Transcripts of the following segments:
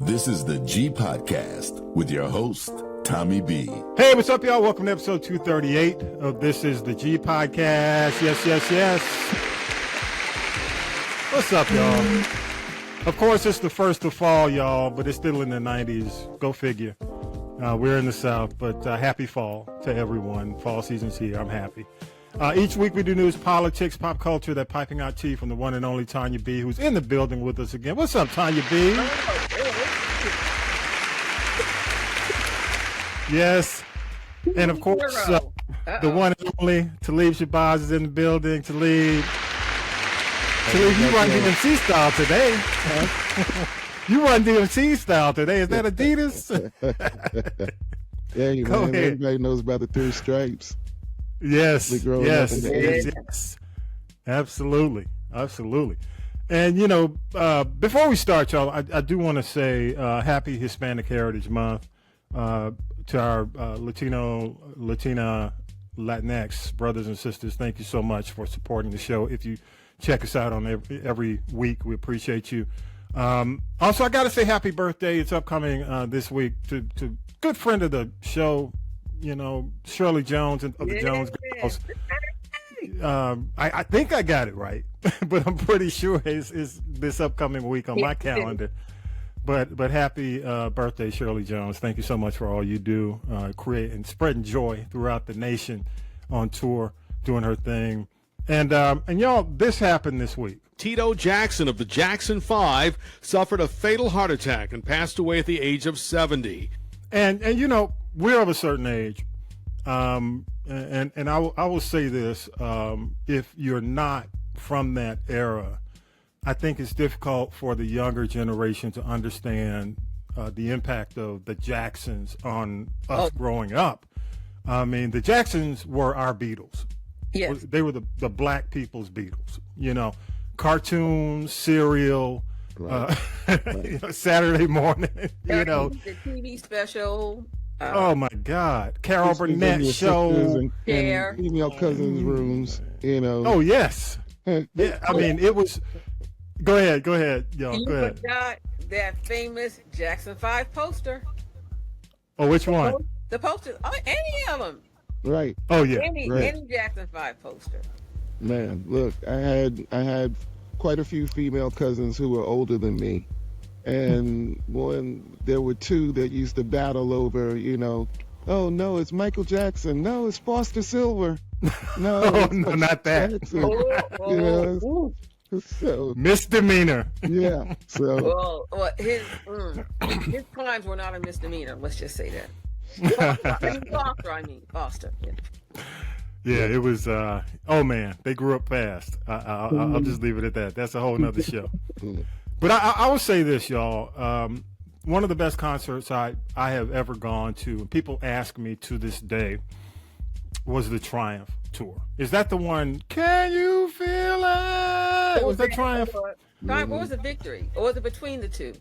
This is the G Podcast with your host, Tommy B. Hey, what's up, y'all? Welcome to episode 238 of This is the G Podcast. Yes. What's up, y'all? Of course, it's the first of fall, y'all, but it's still in the 90s. Go figure. We're in the South, but happy fall to everyone. Fall season's here. I'm happy. Each week we do news, politics, pop culture, that piping hot tea from the one and only Tonya B, who's in the building with us again. What's up, Tonya B? Yes. And of course, the one and only Talib Shabazz is in the building. Talib, you run DMC style today. You run DMC style today. Is that Adidas? Yeah, Go man. ahead. Everybody knows about the three stripes. Yes. Yes. Absolutely. And, you know, before we start, y'all, I do want to say happy Hispanic Heritage Month to our Latina, Latinx brothers and sisters. Thank you so much for supporting the show. If you check us out on every week, we appreciate you. Also, I got to say happy birthday. It's upcoming this week to good friend of the show, you know, Shirley Jones of the Jones Girls. I think I got it right, but I'm pretty sure it's this upcoming week on my calendar. But happy birthday, Shirley Jones. Thank you so much for all you do, creating, spreading joy throughout the nation on tour, doing her thing. And y'all, this happened this week. Tito Jackson of the Jackson 5 suffered a fatal heart attack and passed away at the age of 70. And you know, we're of a certain age. And I will say this, if you're not from that era, I think it's difficult for the younger generation to understand the impact of the Jacksons on us growing up. I mean, the Jacksons were our Beatles. Yes. They were the black people's Beatles, you know, cartoons, cereal, Right. you know, Saturday morning, you know. The TV special. Oh, my God. Carol Sisters in Burnett your show. sisters and Hair. female cousins' rooms, you know. Oh, yes. Yeah, I mean, it was. Go ahead, y'all. You Go ahead. forgot that famous Jackson 5 poster. Oh, which one? The poster, any of them. Right, Oh, yeah. Any Jackson 5 poster. man. Look, I had quite a few female cousins who were older than me, and there were two that used to battle over, you know, oh no, it's Michael Jackson. No, it's Foster Silver. No, Oh, it's no, not that. Jackson. Oh, You know, so Misdemeanor. yeah, so well, his crimes were not a misdemeanor. Let's just say that. Foster. Yeah. Yeah, it was. Oh man, they grew up fast. I'll just leave it at that. That's a whole nother show. But I will say this, y'all. One of the best concerts I have ever gone to, and people ask me to this day, was the Triumph tour. Is that the one? Can you feel it? Was that Triumph? What was the Victory? Or was it between the two?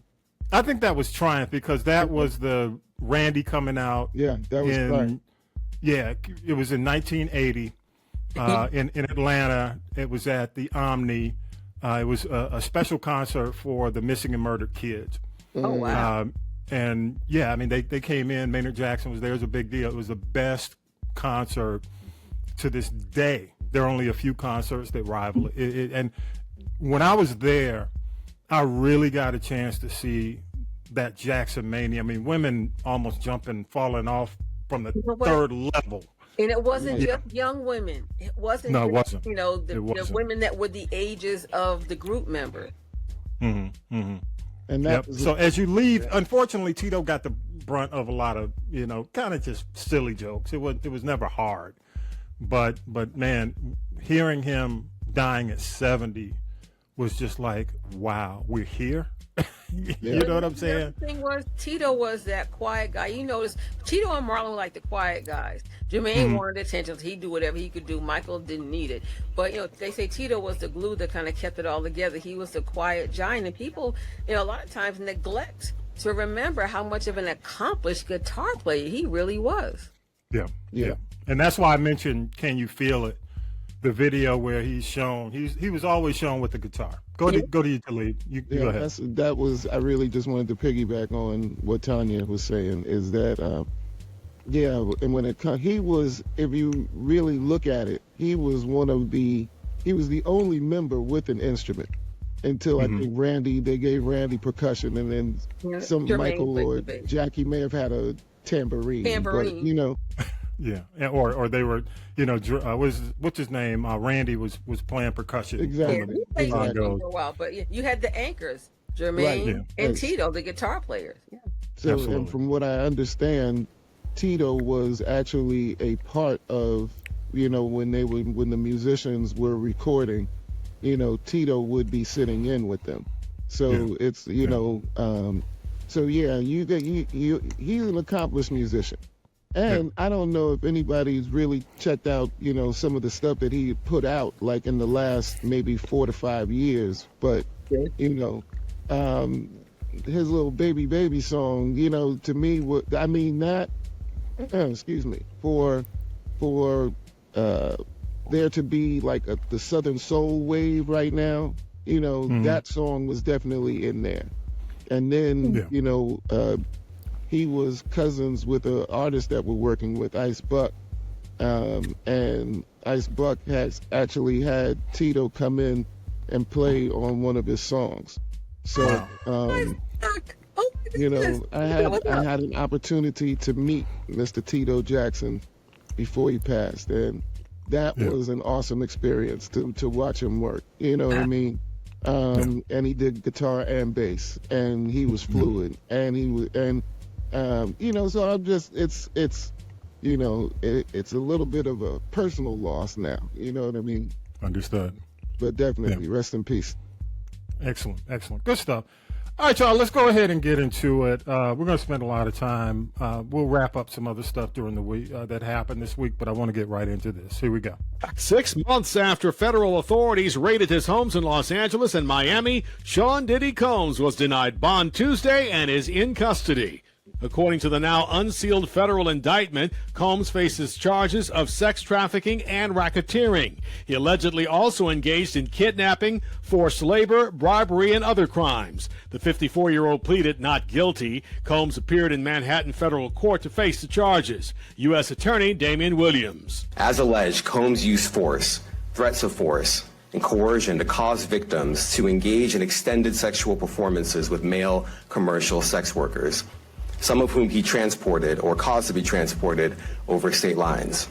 I think that was Triumph because that was the Randy coming out. yeah, that was right. Yeah, it was in 1980 in Atlanta. It was at the Omni. It was a special concert for the missing and murdered kids. Oh, wow. And yeah, I mean, they came in. Maynard Jackson was there. It was a big deal. It was the best concert to this day. There are only a few concerts that rival it. And when I was there, I really got a chance to see that Jackson mania. I mean, women almost jumping, falling off from the third level. And it wasn't just young women. It wasn't. No, it wasn't. You know, the women that were the ages of the group member. Mm-hmm. Mm-hmm. And that Yep. was So as you leave, unfortunately, Tito got the brunt of a lot of, you know, kind of just silly jokes. It was never hard, but man, hearing him dying at 70 was just like, wow, we're here. You know what I'm saying? The thing was, Tito was that quiet guy. You notice Tito and Marlon were like the quiet guys. Jermaine wanted attention, so he'd do whatever he could do. Michael didn't need it. But, you know, they say Tito was the glue that kind of kept it all together. He was the quiet giant. And people, you know, a lot of times neglect to remember how much of an accomplished guitar player he really was. Yeah. And that's why I mentioned Can You Feel It? the video where he's shown. He was always shown with the guitar. Go to you, Talib. You go ahead. That was. I really just wanted to piggyback on what Tonya was saying. Is that and when it comes, he was. If you really look at it, he was He was the only member with an instrument until I think they gave Randy percussion, and then Michael or Jackie may have had a tambourine. But, yeah, or they were, what's his name? Randy was playing percussion. Exactly. He played for a while, but you had the anchors, Jermaine and Tito, the guitar players. Yeah. So, and from what I understand, Tito was actually a part of, when the musicians were recording, Tito would be sitting in with them. So it's, he's an accomplished musician. And I don't know if anybody's really checked out, some of the stuff that he put out, like in the last maybe 4 to 5 years. But, his little baby song, to me, for there to be like the Southern Soul wave right now, that song was definitely in there. And then, he was cousins with an artist that we're working with, Ice Buck. And Ice Buck has actually had Tito come in and play on one of his songs. So, I had an opportunity to meet Mr. Tito Jackson before he passed, and that was an awesome experience to watch him work. You know what I mean? And he did guitar and bass, and he was fluid, and he was, so I'm just, it's a little bit of a personal loss now. You know what I mean? Understood. But definitely, rest in peace. Excellent. Good stuff. All right, y'all, let's go ahead and get into it. We're going to spend a lot of time. We'll wrap up some other stuff during the week that happened this week, but I want to get right into this. Here we go. 6 months after federal authorities raided his homes in Los Angeles and Miami, Sean Diddy Combs was denied bond Tuesday and is in custody. According to the now unsealed federal indictment, Combs faces charges of sex trafficking and racketeering. He allegedly also engaged in kidnapping, forced labor, bribery, and other crimes. The 54-year-old pleaded not guilty. Combs appeared in Manhattan federal court to face the charges. U.S. Attorney Damian Williams. As alleged, Combs used force, threats of force, and coercion to cause victims to engage in extended sexual performances with male commercial sex workers, some of whom he transported or caused to be transported over state lines.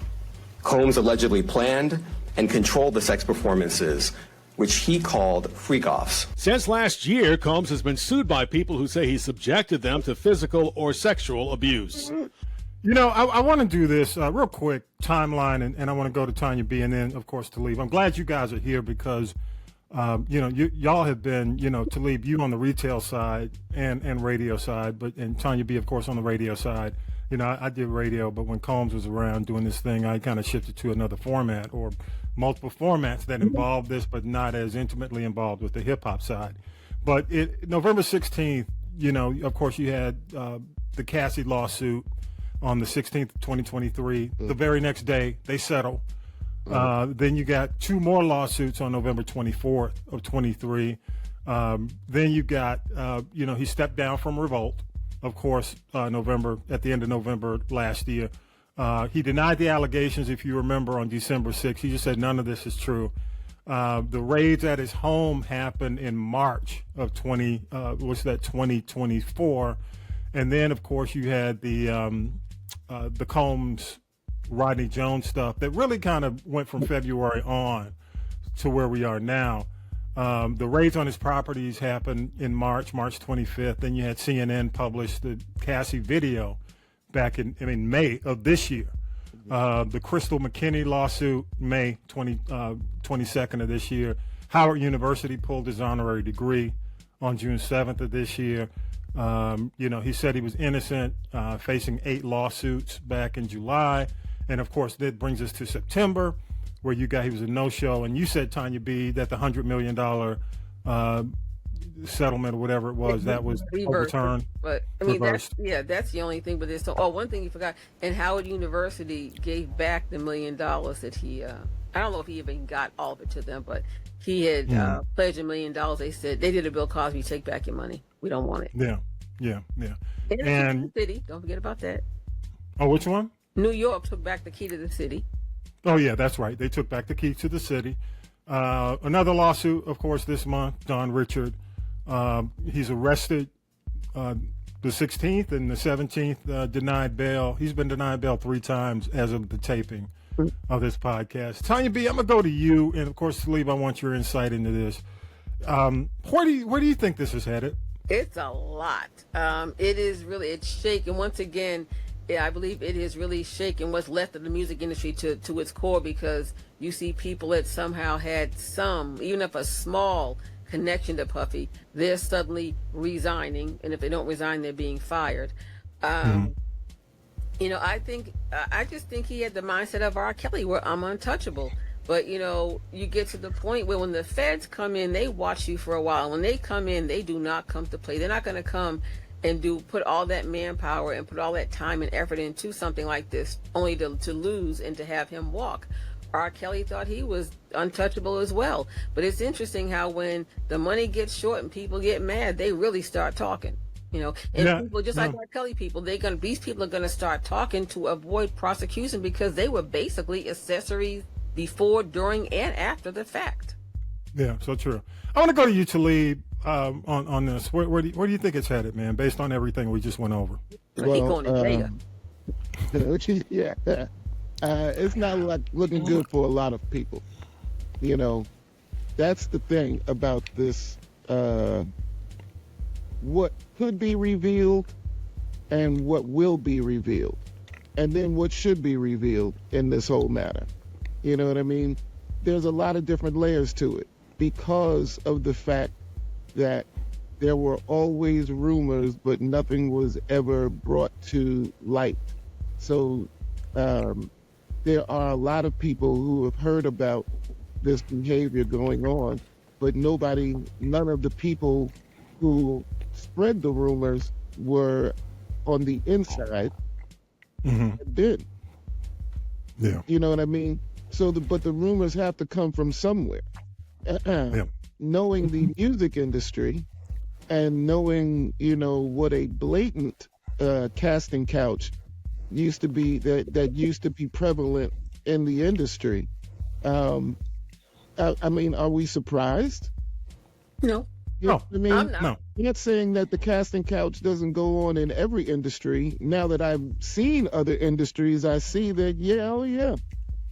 Combs allegedly planned and controlled the sex performances, which he called freak-offs. Since last year, Combs has been sued by people who say he subjected them to physical or sexual abuse. I want to do this real quick timeline, and I want to go to Tonya B. and then, of course, Talib. I'm glad you guys are here because y'all have been, Talib, you on the retail side and radio side, and Tonya B, of course, on the radio side. I did radio, but when Combs was around doing this thing, I kind of shifted to another format or multiple formats that involved this, but not as intimately involved with the hip hop side. But November 16th, of course, you had the Cassie lawsuit on the 16th of 2023. The very next day, they settled. Then you got 2 more lawsuits on November 24th of 23. Then you got, he stepped down from Revolt, of course, at the end of November last year. He denied the allegations, if you remember, on December 6th. He just said none of this is true. The raids at his home happened in March of 2024. And then, of course, you had the Combs Rodney Jones stuff that really kind of went from February on to where we are now. The raids on his properties happened in March 25th. Then you had CNN publish the Cassie video back in May of this year. The Crystal McKinney lawsuit, May 22nd of this year. Howard University pulled his honorary degree on June 7th of this year. He said he was innocent, facing 8 lawsuits back in July. And, of course, that brings us to September, where he was a no-show. And you said, Tonya B., that the $100 million settlement or whatever it was, that was overturned. But, that's the only thing. But one thing you forgot, and Howard University gave back the $1 million that he I don't know if he even got all of it to them, but he had pledged $1 million. They said they did a Bill Cosby, take back your money. We don't want it. Yeah. And city, don't forget about that. Oh, which one? New York took back the key to the city. Oh, yeah, that's right. They took back the key to the city. Another lawsuit, of course, this month, Don Richard. He's arrested the 16th and the 17th, denied bail. He's been denied bail 3 times as of the taping of this podcast. Tonya B., I'm going to go to you. And, of course, Talib, I want your insight into this. Where do you think this is headed? It's a lot. It's shaken. Once again, I believe it is really shaking what's left of the music industry to its core, because you see people that somehow had even if a small connection to Puffy, they're suddenly resigning, and if they don't resign, they're being fired. I just think he had the mindset of R. Kelly, where I'm untouchable. But, you get to the point where when the feds come in, they watch you for a while. When they come in, they do not come to play. They're not going to come and put all that manpower and put all that time and effort into something like this, only to lose and to have him walk. R. Kelly thought he was untouchable as well. But it's interesting how when the money gets short and people get mad, they really start talking. People just like R. Kelly people, these people are going to start talking to avoid prosecution, because they were basically accessories before, during, and after the fact. Yeah, so true. I want to go to you, Talib, on this. Where do you think it's headed, man, based on everything we just went over? Well, he's going to jail. Yeah. It's not looking good for a lot of people. That's the thing about this. What could be revealed and what will be revealed, and then what should be revealed in this whole matter. You know what I mean? There's a lot of different layers to it, because of the fact that there were always rumors, but nothing was ever brought to light. So there are a lot of people who have heard about this behavior going on, but none of the people who spread the rumors were on the inside. Did. Yeah. You know what I mean? But the rumors have to come from somewhere. Knowing the music industry and knowing, what a blatant casting couch used to be, that used to be prevalent in the industry. Are we surprised? No. No. I'm not. No. I'm not saying that the casting couch doesn't go on in every industry. Now that I've seen other industries, I see that,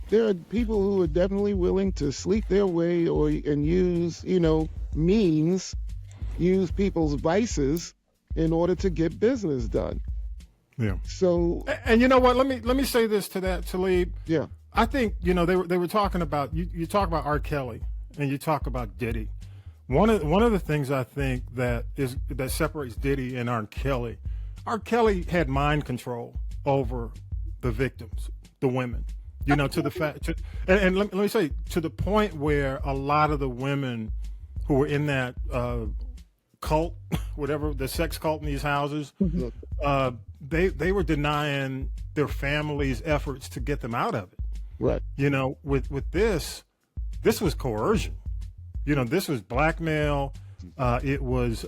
there are people who are definitely willing to sleep their way and use, use people's vices in order to get business done. Yeah. So. And you know what? Let me say this to that, Talib. Yeah. I think they were talking about you talk about R. Kelly and you talk about Diddy. One of the things I think that separates Diddy and R. Kelly had mind control over the victims, the women. To the fact, and let me say, to the point where a lot of the women who were in that cult, whatever, the sex cult in these houses, they were denying their families' efforts to get them out of it. Right. With this was coercion. This was blackmail. It was,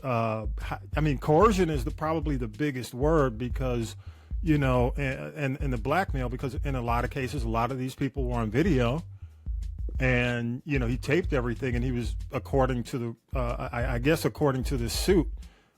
coercion is probably the biggest word, because and the blackmail, because in a lot of cases, a lot of these people were on video, and he taped everything, and he was, according to the suit,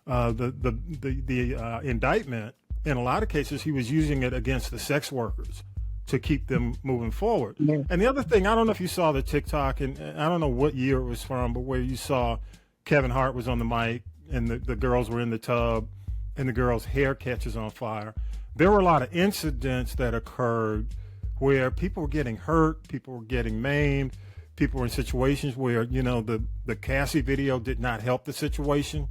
the indictment, in a lot of cases, he was using it against the sex workers to keep them moving forward. Yeah. And the other thing, I don't know if you saw the TikTok, and I don't know what year it was from, but where you saw Kevin Hart was on the mic, and the girls were in the tub, and the girl's hair catches on fire. There were a lot of incidents that occurred where people were getting hurt, people were getting maimed, people were in situations where, the Cassie video did not help the situation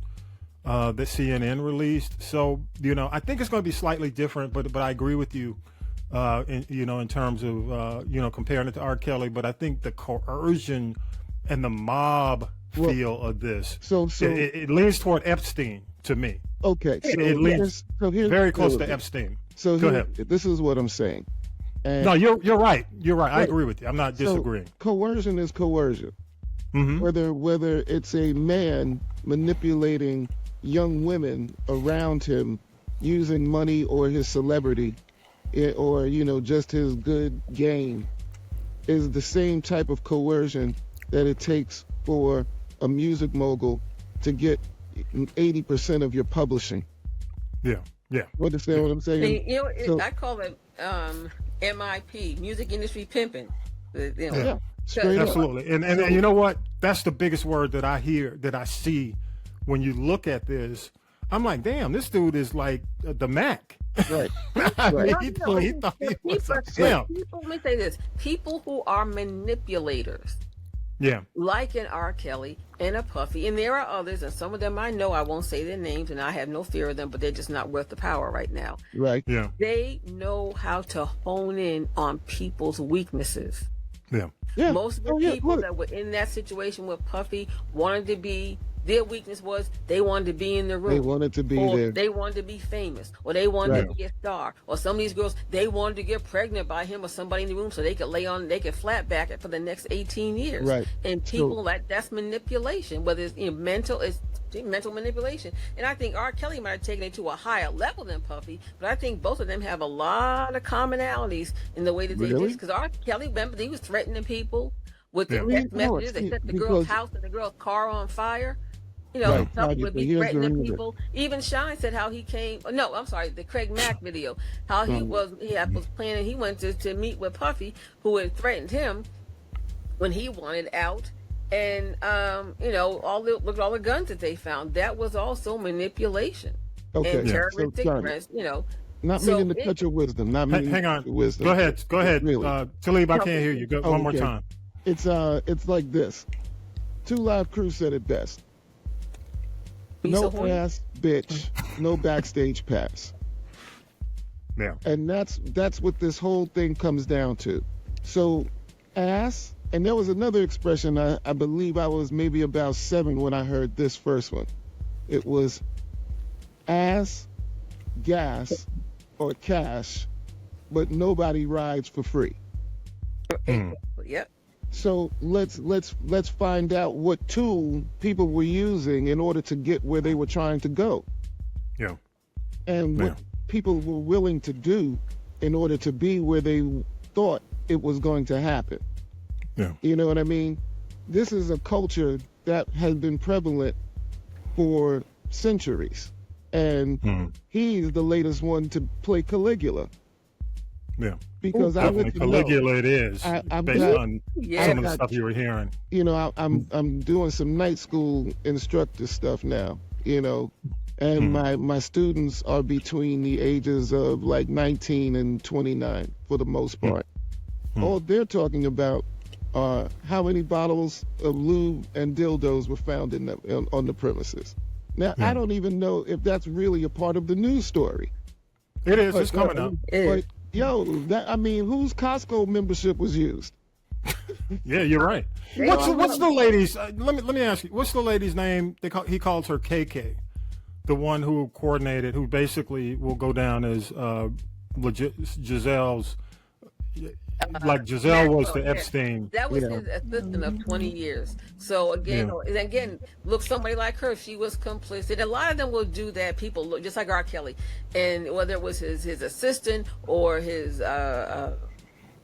that CNN released. So, I think it's going to be slightly different, but I agree with you, in terms of, comparing it to R. Kelly. But I think the coercion and the mob feel of this, it leans toward Epstein to me. Okay, it leans very close to Epstein. So go ahead. This is what I'm saying. And No, you're right. You're right. I Right. agree with you. I'm not disagreeing. So coercion is coercion. Hmm. Whether it's a man manipulating young women around him using money or his celebrity, or just his good game, is the same type of coercion that it takes for a music mogul to get 80% of your publishing. Yeah. Yeah. You understand what I'm saying? And, I call it MIP, music industry pimping. Yeah, straight up. Absolutely. And you know what? That's the biggest word that I hear, that I see when you look at this. I'm like, damn, this dude is like the Mac. Right. I mean, he thought he was a simp. Let me say this: people who are manipulators, Yeah. like an R. Kelly and a Puffy, and there are others, and some of them I know, I won't say their names, and I have no fear of them, but they're just not worth the power right now. Right. Yeah. They know how to hone in on people's weaknesses. Yeah. Yeah. Most of the people that were in that situation with Puffy wanted to be, their weakness was they wanted to be in the room. They wanted to be or there. They wanted to be famous, or they wanted to Right. be a star, or some of these girls, they wanted to get pregnant by him or somebody in the room so they could flat back it for the next 18 years. Right. And people that's manipulation, whether it's mental manipulation. And I think R. Kelly might have taken it to a higher level than Puffy, but I think both of them have a lot of commonalities in the way that they did. Really? Because R. Kelly, remember, he was threatening people with the Yeah. text messages. They set the girl's house and the girl's car on fire. Right. Puffy would be Here's the threatening reason. people. Even Shine said how he came. No, I'm sorry, the Craig Mack video. How he was planning. He went to meet with Puffy, who had threatened him when he wanted out. And look at all the guns that they found. That was also manipulation. Okay. And terroristic So, threats. Not So meaning to cut your wisdom. Not meaning Hang to on. cut your wisdom. Go ahead. Really. Talib, I can't hear you. Go one more Okay. time. It's like this. 2 Live Crew said it best. No ass, bitch. No backstage pass. Yeah. And that's what this whole thing comes down to. So, ass, and there was another expression, I believe I was maybe about 7 when I heard this first one. It was ass, gas, or cash, but nobody rides for free. Yep. So let's find out what tool people were using in order to get where they were trying to go, Yeah. and what people were willing to do in order to be where they thought it was going to happen. Yeah. You know what I mean? This is a culture that has been prevalent for centuries, and he's the latest one to play Caligula. Yeah. Because I Definitely let you know, Caligula it is, I'm based not- on Yeah. some of the stuff you were hearing. I'm doing some night school instructor stuff now, and my students are between the ages of like 19 and 29 for the most part. All they're talking about are how many bottles of lube and dildos were found on the premises. Now, I don't even know if that's really a part of the news story. It is. It's coming up. But whose Costco membership was used? Yeah, you're right. What's the lady's? Let me ask you. What's the lady's name? He calls her KK, the one who coordinated, who basically will go down as Giselle's. Like Giselle was the Epstein. That was his assistant of 20 years. So again, look, somebody like her, she was complicit. A lot of them will do that. People look just like R. Kelly, and whether it was his assistant or his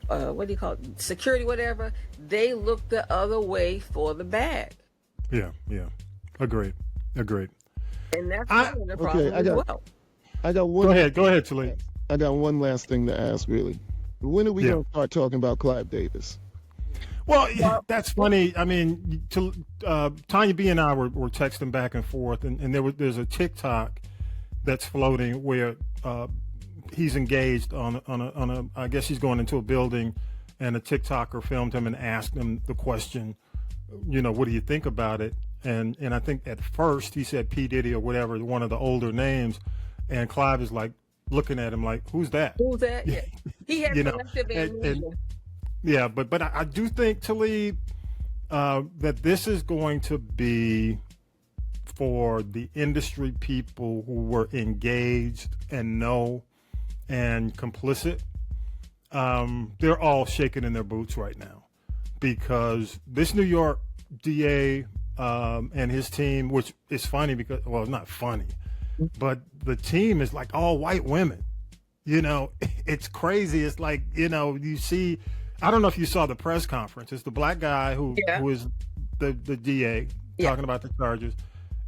what do you call it, security, whatever, they look the other way for the bag. Yeah. Agreed. And that's part of the problem as well. I got one. Go ahead, Talib. I got one last thing to ask, really. When are we going to start talking about Clive Davis? Well, that's funny. I mean, Tonya B and I were texting back and forth, and there's a TikTok that's floating where he's engaged on a I guess he's going into a building, and a TikToker filmed him and asked him the question, what do you think about it? And I think at first he said P. Diddy or whatever, one of the older names, and Clive is like looking at him like, who's that? Who's that? Yeah. He had selective amnesia. Yeah, but I do think, Talib, that this is going to be for the industry people who were engaged and complicit. they're all shaking in their boots right now because this New York DA and his team, which is funny because, well, it's not funny, but the team is like all white women. You know, it's crazy. It's like, you know, you see, I don't know if you saw the press conference. It's the black guy who is the DA talking about the charges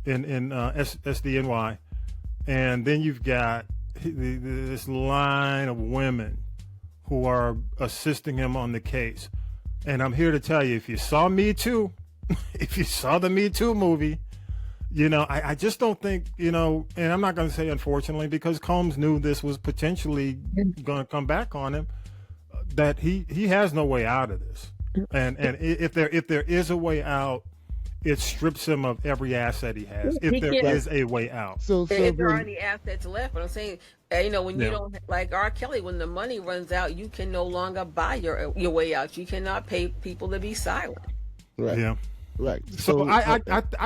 in SDNY. And then you've got this line of women who are assisting him on the case. And I'm here to tell you, if you saw Me Too, if you saw the Me Too movie, you know, I just don't think, you know, and I'm not going to say unfortunately, because Combs knew this was potentially going to come back on him, that he has no way out of this. And if there is a way out, it strips him of every asset he has. If there is a way out. So if there are any assets left, but I'm saying, you know, when you don't, like R. Kelly, when the money runs out, you can no longer buy your way out. You cannot pay people to be silent. Right. Yeah. Right. So I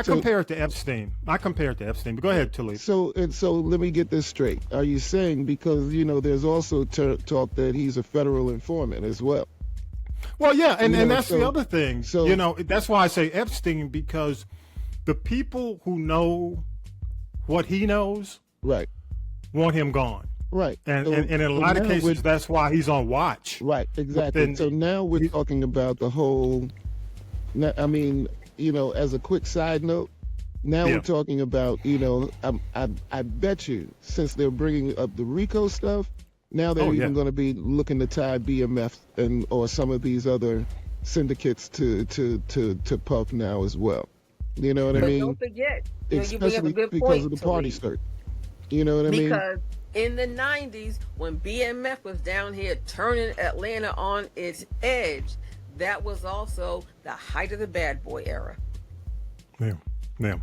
compare it to Epstein. I compare it to Epstein. But go ahead, Talib. So let me get this straight. Are you saying, because, you know, there's also talk that he's a federal informant as well? Well, yeah, and that's the other thing. So, you know, that's why I say Epstein, because the people who know what he knows want him gone. Right. And in a lot of cases, that's why he's on watch. Right, exactly. So now we're talking about the whole, I mean, you know, as a quick side note, now we're talking about, you know, I bet you, since they're bringing up the RICO stuff, now they're even going to be looking to tie BMF or some of these other syndicates to Puff now as well. You know what I mean? Don't forget, especially because of the party skirt. You know what I mean? Because in the 90s, when BMF was down here turning Atlanta on its edge, that was also the height of the bad boy era. Yeah. All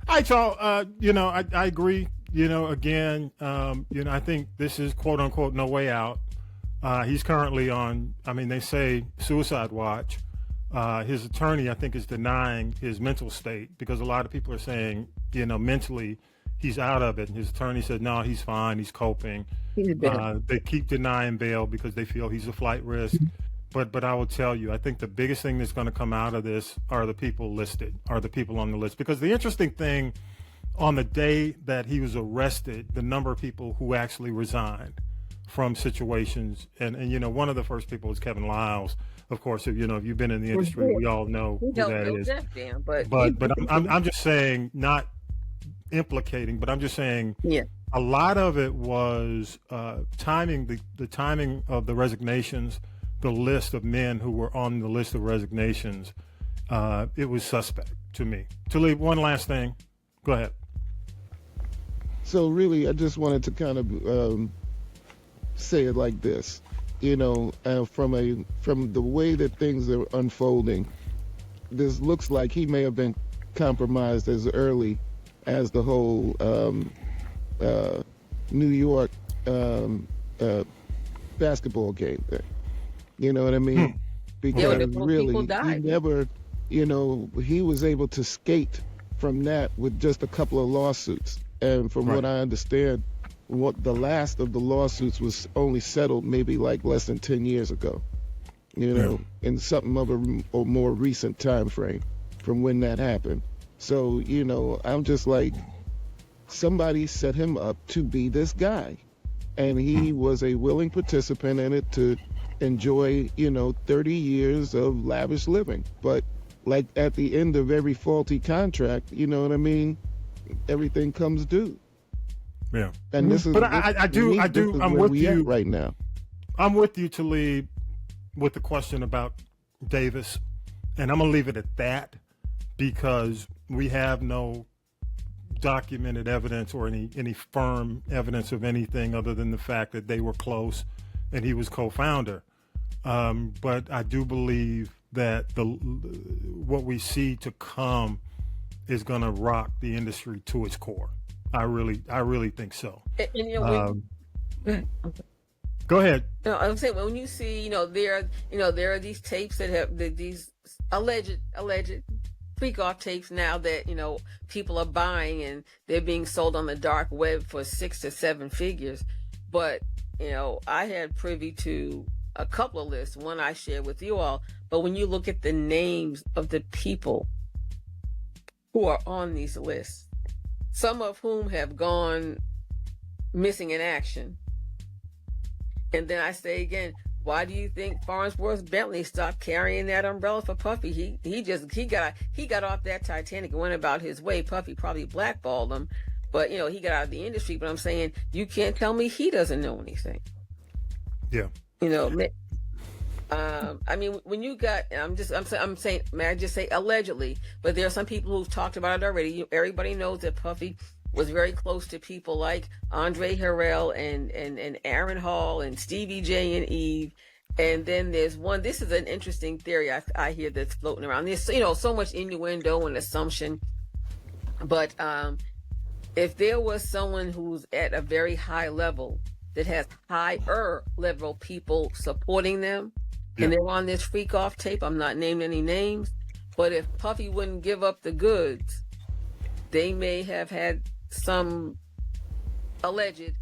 right, y'all. You know, I agree. You know, again, you know, I think this is quote unquote no way out. He's currently on, I mean, they say suicide watch. His attorney, I think, is denying his mental state because a lot of people are saying, you know, mentally he's out of it. And his attorney said, no, he's fine. He's coping. They keep denying bail because they feel he's a flight risk. But I will tell you, I think the biggest thing that's going to come out of this are the people listed, are the people on the list. Because the interesting thing, on the day that he was arrested, the number of people who actually resigned from situations, and you know, one of the first people was Kevin Liles. Of course, if you've been in the industry, we all know who that is. But I'm just saying, not implicating, but I'm just saying, a lot of it was timing, the timing of the resignations, the list of men who were on the list of resignations. It was suspect to me. Talib, one last thing. Go ahead. So really, I just wanted to kind of say it like this, you know, from the way that things are unfolding, this looks like he may have been compromised as early as the whole New York basketball game thing. You know what I mean? Because really, he never, you know, he was able to skate from that with just a couple of lawsuits. And from what I understand, what the last of the lawsuits was only settled maybe like less than 10 years ago, you know, in something of a more recent time frame from when that happened. So, you know, I'm just like, somebody set him up to be this guy. And he was a willing participant in it to enjoy, you know, 30 years of lavish living. But like at the end of every faulty contract, you know what I mean? Everything comes due. Yeah. And this is, but I'm with you right now. I'm with you, Talib, with the question about Davis. And I'm going to leave it at that because we have no documented evidence or any firm evidence of anything other than the fact that they were close and he was co-founder. But I do believe that what we see to come is going to rock the industry to its core. I really think so. And, you know, go ahead. No, I'm saying when you see, there are these tapes that have these alleged freak off tapes now that, people are buying and they're being sold on the dark web for 6 to 7 figures. But I had privy to a couple of lists, one I shared with you all, but when you look at the names of the people who are on these lists, some of whom have gone missing in action. And then I say again, why do you think Farnsworth Bentley stopped carrying that umbrella for Puffy? He got off that Titanic and went about his way. Puffy probably blackballed him, but he got out of the industry. But I'm saying, you can't tell me he doesn't know anything. Yeah. I mean, when you got, I'm saying, may I just say allegedly, but there are some people who've talked about it already. Everybody knows that Puffy was very close to people like Andre Harrell and Aaron Hall and Stevie J and Eve. And then there's one, this is an interesting theory I hear that's floating around. There's, so much innuendo and assumption. But if there was someone who's at a very high level that has higher level people supporting them, and they're on this freak off tape, I'm not naming any names, but if Puffy wouldn't give up the goods, they may have had some alleged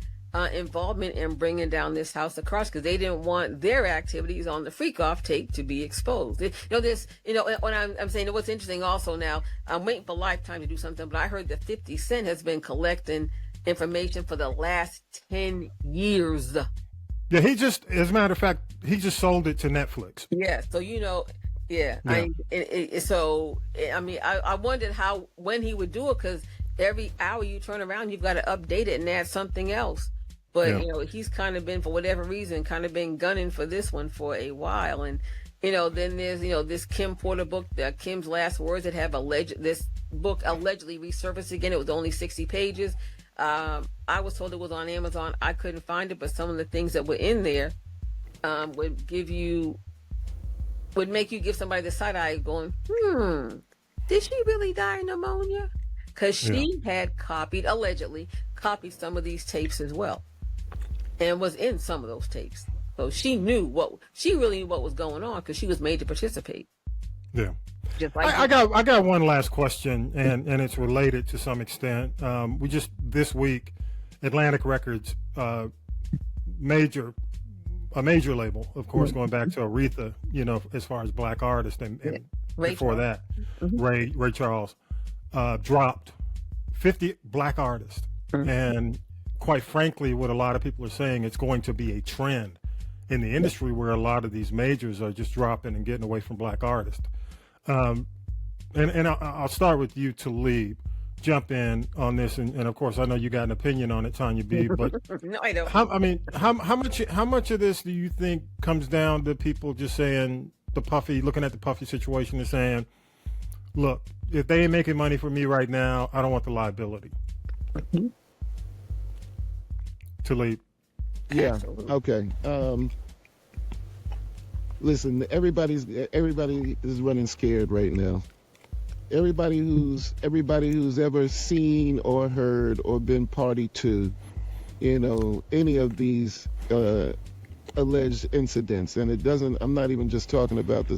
involvement in bringing down this house of cards because they didn't want their activities on the freak off tape to be exposed. When I'm saying what's interesting also now, I'm waiting for Lifetime to do something, but I heard that 50 Cent has been collecting information for the last 10 years. Yeah, as a matter of fact, he just sold it to Netflix. Yeah, so yeah. I wondered when he would do it because every hour you turn around, you've got to update it and add something else. But he's kind of been, for whatever reason, gunning for this one for a while. And then there's this Kim Porter book, Kim's Last Words, that have this book allegedly resurfaced again. It was only 60 pages. I was told it was on Amazon. I couldn't find it, but some of the things that were in there would make you give somebody the side eye going, did she really die of pneumonia? Because she had allegedly copied some of these tapes as well, and was in some of those tapes. So she really knew what was going on because she was made to participate. Yeah. Just like I got one last question, and it's related to some extent. We just this week, Atlantic Records, a major label, of course, going back to Aretha, as far as black artists, and before that, Ray Charles, dropped 50 black artists. And quite frankly, what a lot of people are saying, it's going to be a trend in the industry where a lot of these majors are just dropping and getting away from black artists. And I'll start with you, Talib. Jump in on this, and of course I know you got an opinion on it, Tonya B. But no, I don't. How much of this do you think comes down to people just saying looking at the Puffy situation and saying, look, if they ain't making money for me right now, I don't want the liability. Talib. Yeah. Okay. Listen, everybody is running scared right now. Everybody who's ever seen or heard or been party to, any of these alleged incidents, and I'm not even just talking about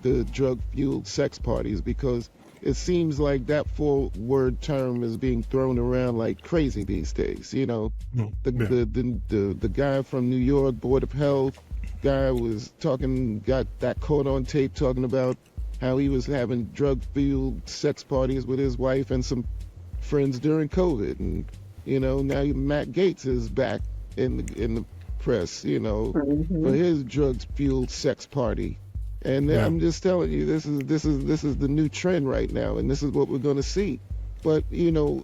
the drug-fueled sex parties, because it seems like that 4-word term is being thrown around like crazy these days. The guy from New York Board of Health guy got that caught on tape talking about how he was having drug-fueled sex parties with his wife and some friends during COVID, and now Matt Gaetz is back in the press, for his drug-fueled sex party. And I'm just telling you, this is the new trend right now, and this is what we're going to see. But in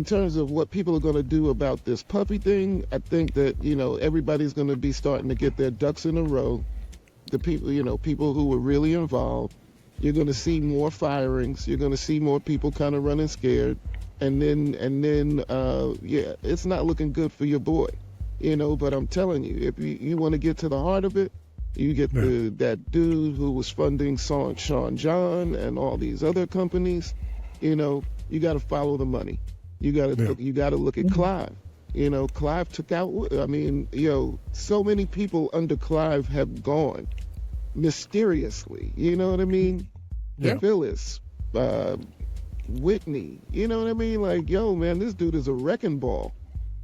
terms of what people are going to do about this Puffy thing, I think that everybody's going to be starting to get their ducks in a row. The people, people who were really involved. You're going to see more firings. You're going to see more people kind of running scared, and then it's not looking good for your boy. But I'm telling you, if you want to get to the heart of it, you get that dude who was funding Sean John and all these other companies. You got to follow the money. You got to look at Clive. Clive took out. So many people under Clive have gone mysteriously. You know what I mean? Yeah. Phyllis, Whitney. You know what I mean? Like, yo, man, this dude is a wrecking ball.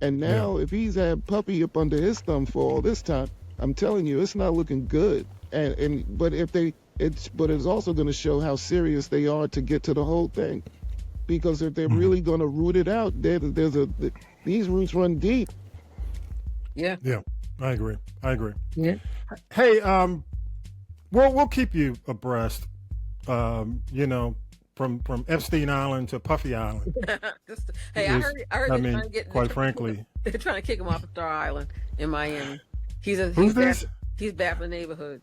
And now, if he's had Puppy up under his thumb for all this time, I'm telling you, it's not looking good. But it's also going to show how serious they are to get to the whole thing, because if they're really going to root it out, these roots run deep. Yeah. Yeah, I agree. Yeah. Hey, we'll keep you abreast. You know, from Epstein Island to Puffy Island. Hey, I heard they're trying to get. Quite frankly, they're trying to kick him off of Star Island in Miami. He's bad for the neighborhood.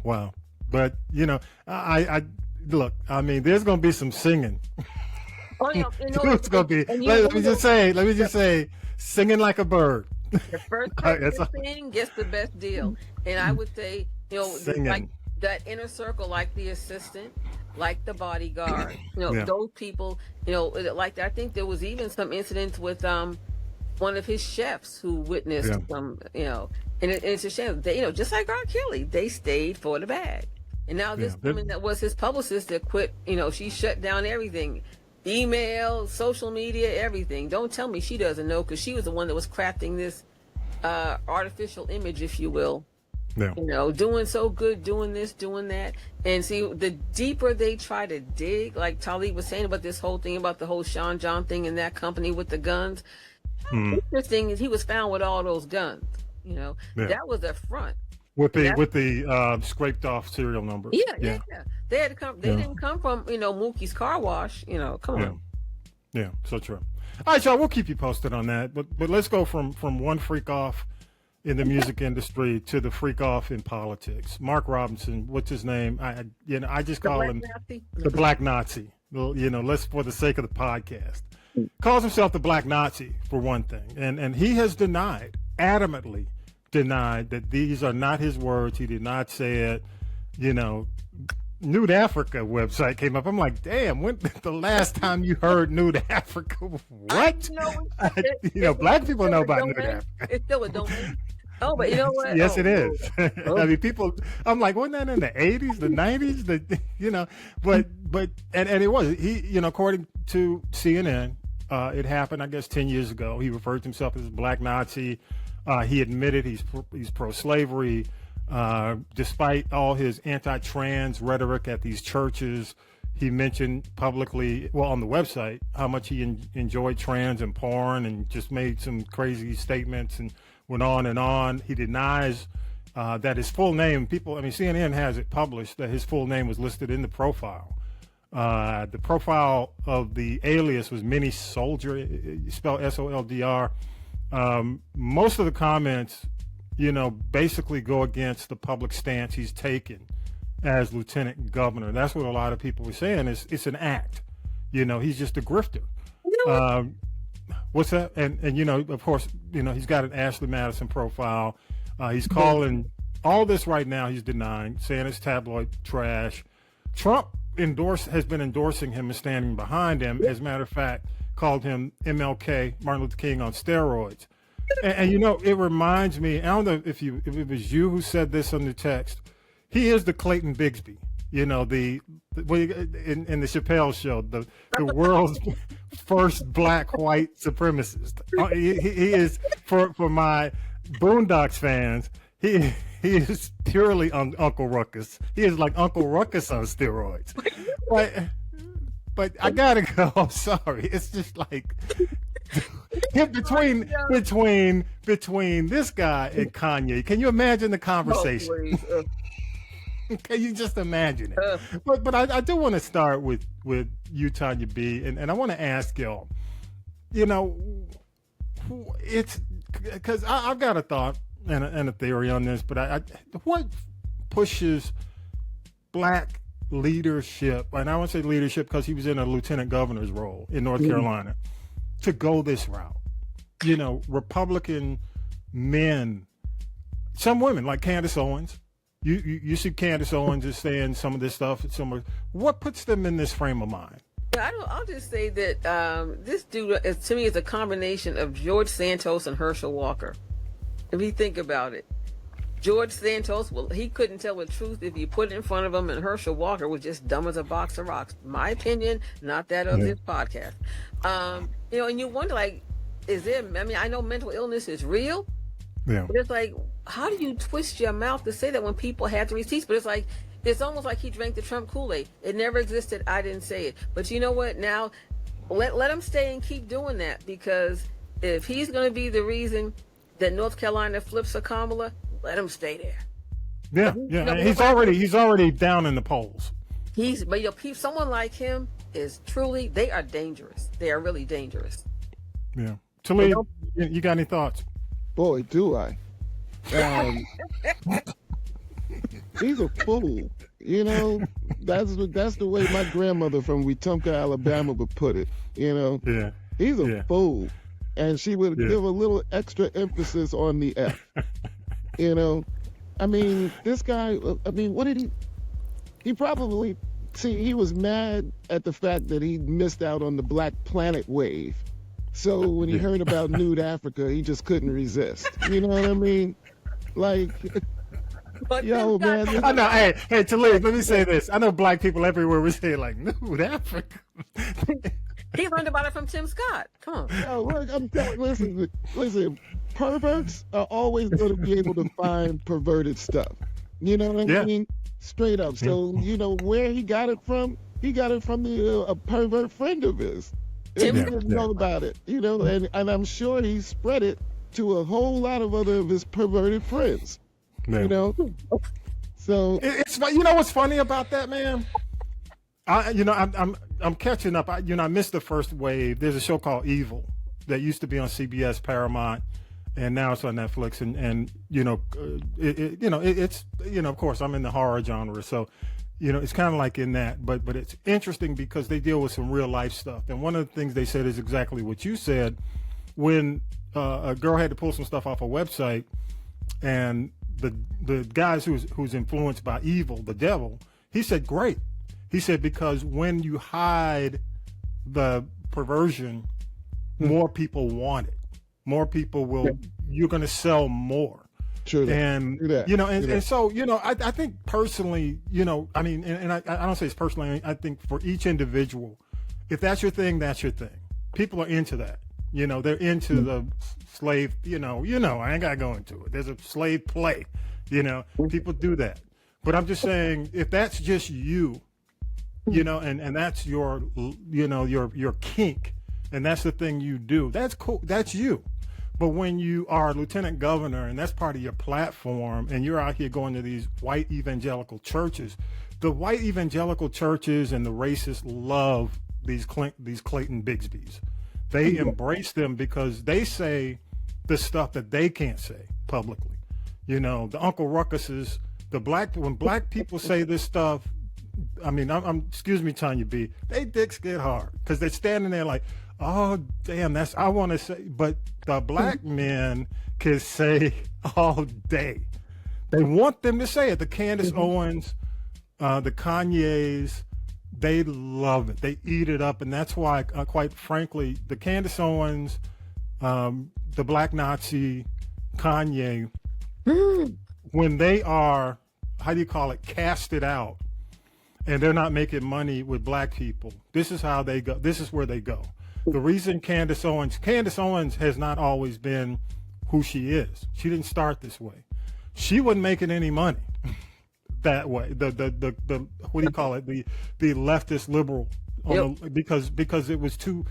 Wow. But you know, I look. I mean, there's going to be some singing. Oh, yeah, It's going to be. Let me just say, singing like a bird. The first person to sing gets the best deal. And I would say, singing. like that inner circle, like the assistant, like the bodyguard, those people, like that. I think there was even some incidents with one of his chefs who witnessed some, and it's a shame. They, just like R. Kelly, they stayed for the bag. And now this woman that was his publicist that quit, she shut down everything. Email, social media, everything. Don't tell me she doesn't know, because she was the one that was crafting this artificial image, if you will. Yeah. Doing so good, doing this, doing that. And see, the deeper they try to dig, like Talib was saying about this whole thing, about the whole Sean John thing in that company with the guns. Interesting is he was found with all those guns. That was a front. With the scraped off serial number. Yeah. They had to come. They didn't come from Mookie's car wash. Come on. Yeah, so true. All right, y'all. We'll keep you posted on that. But let's go from one freak off in the music industry to the freak off in politics. Mark Robinson. What's his name? I just call him the Black Nazi. Let's, for the sake of the podcast, calls himself the Black Nazi for one thing, and he has adamantly denied that these are not his words. He did not say it. Nude Africa website came up. I'm like, damn, when the last time you heard Nude Africa? What? Black people know about Nude Africa. It's still a domain. Oh, but you know what? Yes, it is. I mean, people, I'm like, wasn't that in the 80s, the 90s? But it was. He, according to CNN, it happened, I guess, 10 years ago. He referred to himself as a Black Nazi. He admitted he's pro-slavery, despite all his anti-trans rhetoric at these churches. He mentioned publicly, on the website, how much he enjoyed trans and porn, and just made some crazy statements and went on and on. He denies that his full name, CNN has it published that his full name was listed in the profile. The profile of the alias was Mini Soldier, spelled SOLDR. Most of the comments, basically go against the public stance he's taken as lieutenant governor. That's what a lot of people were saying. It's an act. He's just a grifter. What's that? And of course, he's got an Ashley Madison profile. He's calling all this right now. He's denying, saying it's tabloid trash. Trump has been endorsing him and standing behind him. As a matter of fact, called him MLK, Martin Luther King on steroids. And it reminds me, I don't know if it was you who said this on the text. He is the Clayton Bigsby, in the Chappelle show, the world's first black-white supremacist. He is, for my Boondocks fans, he is purely Uncle Ruckus. He is like Uncle Ruckus on steroids. But I gotta go. I'm sorry. It's just like between this guy and Kanye. Can you imagine the conversation? Can you just imagine it? But I do want to start with you, Tonya B, and I want to ask y'all. It's because I've got a thought and a theory on this, but what pushes black leadership, and I want to say leadership because he was in a lieutenant governor's role in North Carolina, to go this route. Republican men, some women like Candace Owens. You see Candace Owens is saying some of this stuff. What puts them in this frame of mind? I'll just say that this dude, to me, is a combination of George Santos and Herschel Walker. If you think about it. George Santos, he couldn't tell the truth if you put it in front of him, and Herschel Walker was just dumb as a box of rocks. My opinion, not that of this podcast. And you wonder, is there? I mean, I know mental illness is real, Yeah. but it's like, how do you twist your mouth to say that when people had the receipts? But it's like, it's almost like he drank the Trump Kool-Aid. It never existed. I didn't say it. But you know what? Now, let him stay and keep doing that, because if he's going to be the reason that North Carolina flips a Kamala, let him stay there. Yeah, yeah. And he's already down in the polls. But someone like him is truly, they are dangerous. They are really dangerous. Yeah. Talib, you got any thoughts? Boy, do I. He's a fool. You know, that's the way my grandmother from Wetumpka, Alabama would put it. You know, Yeah. he's a fool. And she would give a little extra emphasis on the F. You know, I mean, this guy, I mean, what did he probably, he was mad at the fact that he missed out on the Black Planet wave. So when he heard about Nude Africa, he just couldn't resist. You know what I mean? Like, But yo, man. I know. Hey, Talib, let me say this. I know black people everywhere would say, like, Nude Africa. he learned about it from Tim Scott. Come on. Yo, look, I'm telling, listen, perverts are always going to be able to find perverted stuff. You know what I mean? Straight up. So, you know, where he got it from? He got it from a pervert friend of his. He didn't know about it, you know, and I'm sure he spread it to a whole lot of other of his perverted friends, you know. So it's you know what's funny about that, man? I'm catching up. I missed the first wave. There's a show called Evil that used to be on CBS, Paramount, and now it's on Netflix. And it's of course I'm in the horror genre, so. You know, it's kind of like in that, but it's interesting because they deal with some real life stuff. And one of the things they said is exactly what you said. When a girl had to pull some stuff off a website, and the guys who's influenced by evil, the devil, he said, great. He said, because when you hide the perversion, more people want it. More people will, you're going to sell more. True that. And and so I think personally, I mean, and I don't say it's personally. I think for each individual, if that's your thing, that's your thing. People are into that. You know, they're into the slave. I ain't gotta go into it. There's a slave play. People do that. But I'm just saying, if that's just you, and that's your kink, and that's the thing you do, that's cool. That's you. But when you are lieutenant governor and that's part of your platform and you're out here going to these white evangelical churches, the white evangelical churches and the racists love these Clayton Bigsbys. They embrace them because they say the stuff that they can't say publicly. The Uncle Ruckuses, when black people say this stuff, I mean, excuse me, Tonya B, they dicks get hard because they're standing there like, oh, damn, I want to say, but the black men can say all day. They want them to say it. The Candace Owens, the Kanyes, they love it. They eat it up. And that's why, quite frankly, the Candace Owens, the Black Nazi, Kanye, when they are, casted out, and they're not making money with black people, this is how they go. This is where they go. The reason Candace Owens has not always been who she is. She didn't start this way. She wasn't making any money that way. The what do you call it? The leftist liberal, because it was too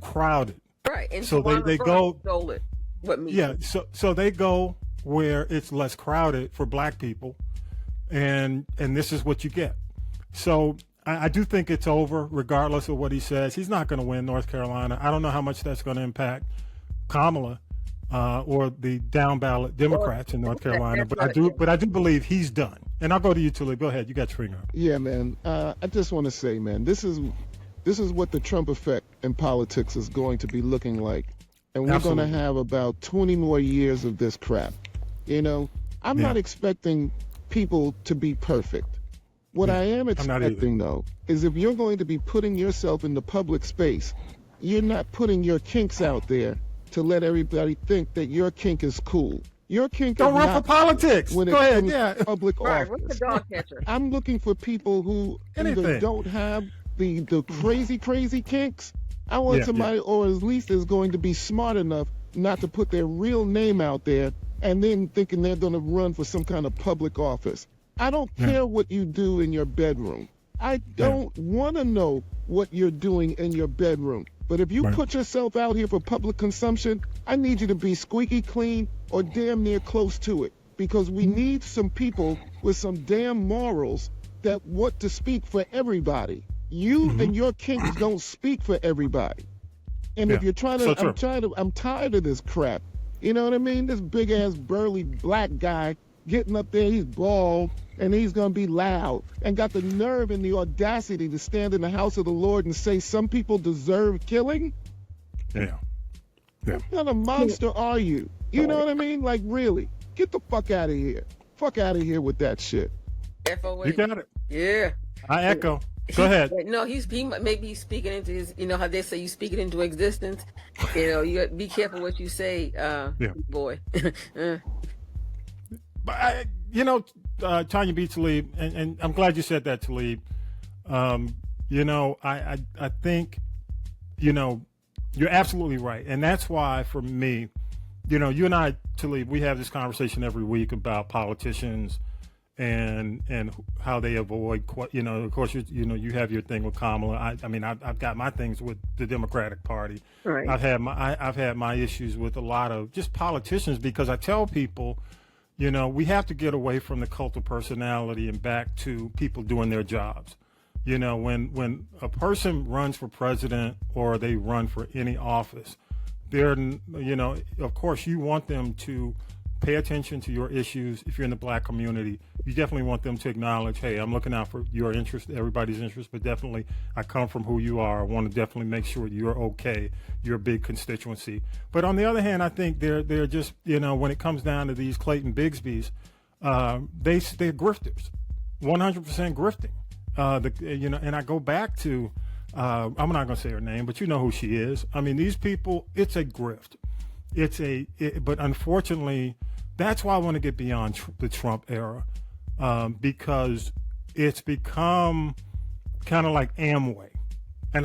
crowded. Right. And so they go. Stole it. So they go where it's less crowded for black people, and this is what you get. So. I do think it's over, regardless of what he says. He's not going to win North Carolina. I don't know how much that's going to impact Kamala or the down ballot Democrats in North Carolina. But I do believe he's done. And I'll go to you, Talib. Go ahead. You got your finger up. Yeah, man. I just want to say, man, this is what the Trump effect in politics is going to be looking like, and we're going to have about 20 more years of this crap. I'm not expecting people to be perfect. What I am expecting, though, is if you're going to be putting yourself in the public space, you're not putting your kinks out there to let everybody think that your kink is cool. Your kink don't run for politics. When Go ahead, to public office. What's the dog catcher? I'm looking for people who either don't have the crazy kinks I want somebody, or at least is going to be smart enough not to put their real name out there and then thinking they're going to run for some kind of public office. I don't care what you do in your bedroom. I don't want to know what you're doing in your bedroom. But if you put yourself out here for public consumption, I need you to be squeaky clean or damn near close to it. Because we need some people with some damn morals that want to speak for everybody. You and your kings don't speak for everybody. And if you're trying to, I'm tired of this crap. You know what I mean? This big ass burly black guy getting up there, he's bald, and he's going to be loud, and got the nerve and the audacity to stand in the house of the Lord and say some people deserve killing? Yeah. What kind of monster are you? You know what I mean? Like, really? Get the fuck out of here. Fuck out of here with that shit. You got it. Yeah. I echo. Go ahead. No, he maybe he's speaking into his, you know how they say you speak it into existence? You know, you be careful what you say, boy. But Tonya B. Talib, and I'm glad you said that, Talib. You know, I think, you know, you're absolutely right. And that's why, for me, you know, you and I, Talib, we have this conversation every week about politicians and how they avoid, you know, of course, you have your thing with Kamala. I mean, I've got my things with the Democratic Party. Right. I've had my issues with a lot of just politicians, because I tell people, you know, we have to get away from the cult of personality and back to people doing their jobs. You know, when a person runs for president or they run for any office, they're, you know, of course you want them to pay attention to your issues. If you're in the black community, you definitely want them to acknowledge, hey, I'm looking out for your interest, everybody's interest, but definitely I come from who you are. I want to definitely make sure you're okay. You're a big constituency. But on the other hand, I think they're just, you know, when it comes down to these Clayton Bigsby's, they're grifters, 100% grifting. You know, and I go back to, I'm not going to say her name, but you know who she is. I mean, these people, it's a grift. But unfortunately, that's why I want to get beyond the Trump era, because it's become kind of like Amway, and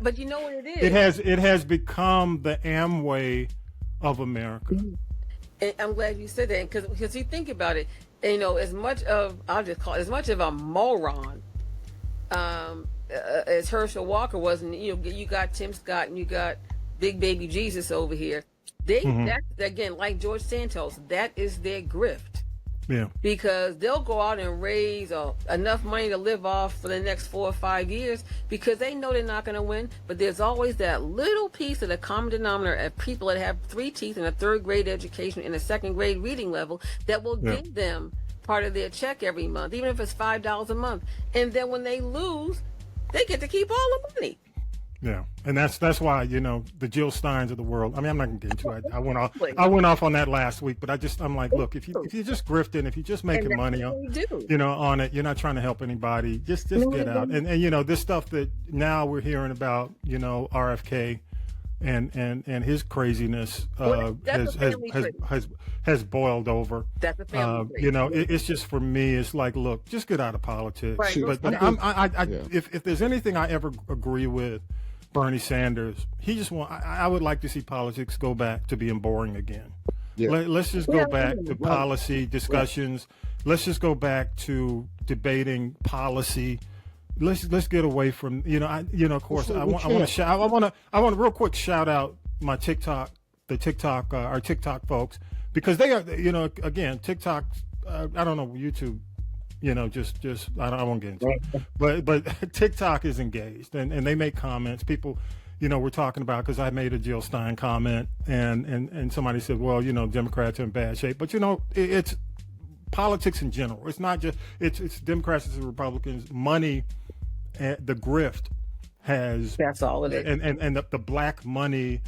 but you know what it is. It has become the Amway of America. And I'm glad you said that, because you think about it, and, you know, as much of a moron as Herschel Walker was, and you got Tim Scott and you got Big Baby Jesus over here. That, again, like George Santos, that is their grift. Yeah. Because they'll go out and raise enough money to live off for the next 4 or 5 years, because they know they're not going to win. But there's always that little piece of the common denominator of people that have 3 teeth and a 3rd grade education and a 2nd grade reading level that will give them part of their check every month, even if it's $5 a month. And then when they lose, they get to keep all the money. Yeah, and that's why, you know, the Jill Steins of the world. I mean, I'm not gonna get into it. I went off on that last week, but I'm like, look, if you're just grifting, if you're just making money, you know, on it, you're not trying to help anybody. Just get out. And you know, this stuff that now we're hearing about, you know, RFK and his craziness has boiled over. That's a family you know, it's just, for me, it's like, look, just get out of politics. Right. But if there's anything I ever agree with Bernie Sanders, I would like to see politics go back to being boring again. Yeah. Let's just go back to policy discussions. Let's just go back to debating policy. Let's get away from, you know, of course, I want to real quick shout out my TikTok, our TikTok folks, because they are, you know, again, TikTok, I don't know, YouTube, you know, just I won't get into it, but TikTok is engaged, and they make comments. People, you know, we're talking about, because I made a Jill Stein comment, and somebody said, well, you know, Democrats are in bad shape, but you know, it's politics in general. It's not just it's Democrats and Republicans. Money, the grift has, that's all it is, and the black money.